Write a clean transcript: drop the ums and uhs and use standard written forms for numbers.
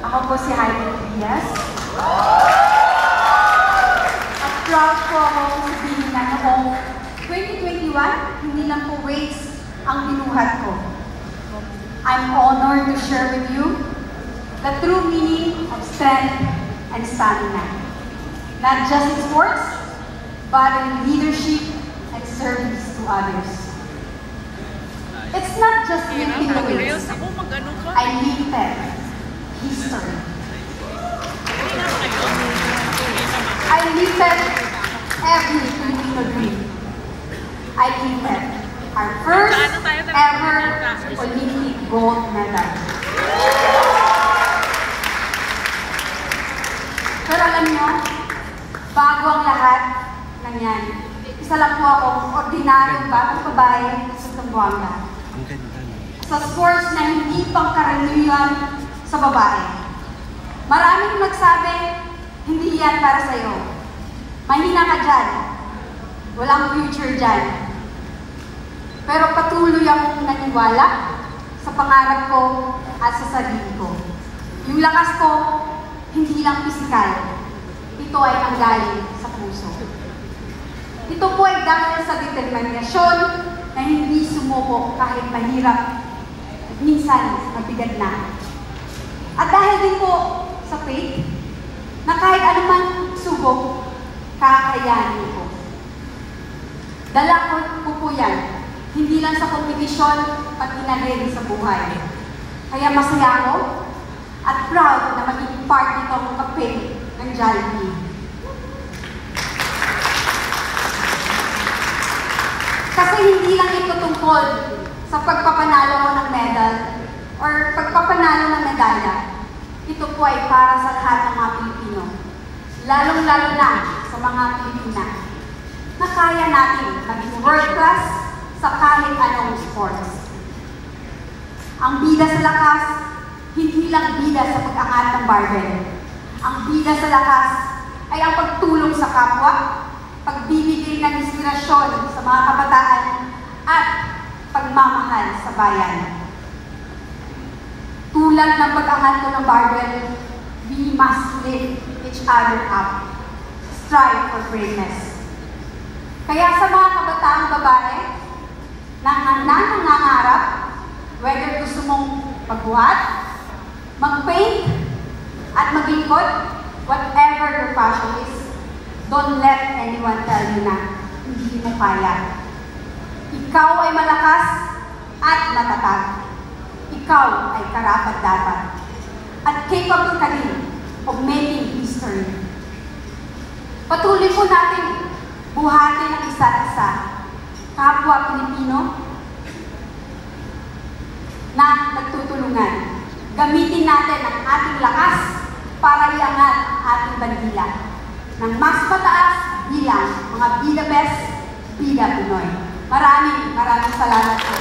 Ako po si Heidi Diaz. At proud po ako sabihin na noong 2021, hindi lang po race ang binuhat ko. I'm honored to share with you the true meaning of strength and stamina. Not just in sports, but in leadership and service to others. It's not just lifting the weights. I lifted history. I lifted every Filipino dream. I lifted our first ever Olympic gold medal. Pero alam niyo, bago ang lahat ng yan, isa lang po akong ordinaryong batang babae sa Zamboanga. Sa sports na hindi pangkaraniwan sa babae. Maraming nagsabi, hindi yan para sa'yo. Mahina ka dyan. Walang future dyan. Pero patuloy akong naniwala sa pangarap ko at sa sarili ko. Yung lakas ko, hindi lang pisikal. Ito ay nanggaling sa puso. Ito po ay dahil sa determinasyon na hindi sumuko kahit mahirap at minsan mabigat na. At dahil din po sa faith, na kahit anumang subok, kakayanin ko. Dala ko po yan, hindi lang sa kompetisyon, pati na rin sa buhay. Kaya masaya ako at proud na magiging part nitong kape ng Jollibee. Kasi hindi lang ito tungkol sa pagpapanalo ko ng medal or pagpapanalo ng medalya. Ito po ay para sa lahat ng mga Pilipino, lalong-lalo na sa mga Pilipina, na kaya natin maging world class sa kahit anong sports. Ang bida sa lakas, hindi lang bida sa pag-angat ng barbell. Ang bida sa lakas ay ang pagtulong sa kapwa, pagbibigay ng inspirasyon sa mga kabataan, at pagmamahal sa bayan. Tulad ng pag-angat ko ng barbell, we must lift each other up. Strive for greatness. Kaya sa mga kabataang babae na nangangarap, whether gusto mong magbuhat, mag-paint, at maglingkod, whatever your passion is, don't let anyone tell you na hindi mo kaya. Ikaw ay malakas at matatag. Ikaw ay karapat-dapat. At capable ka din of making history. Patuloy po natin buhatin ang isa't isa, kapwa Pilipino, na nagtutulungan. Gamitin natin ang ating lakas para iangat ang ating bandila ng mas mataas bilang mga bida best, bida Pinoy. Maraming salamat po.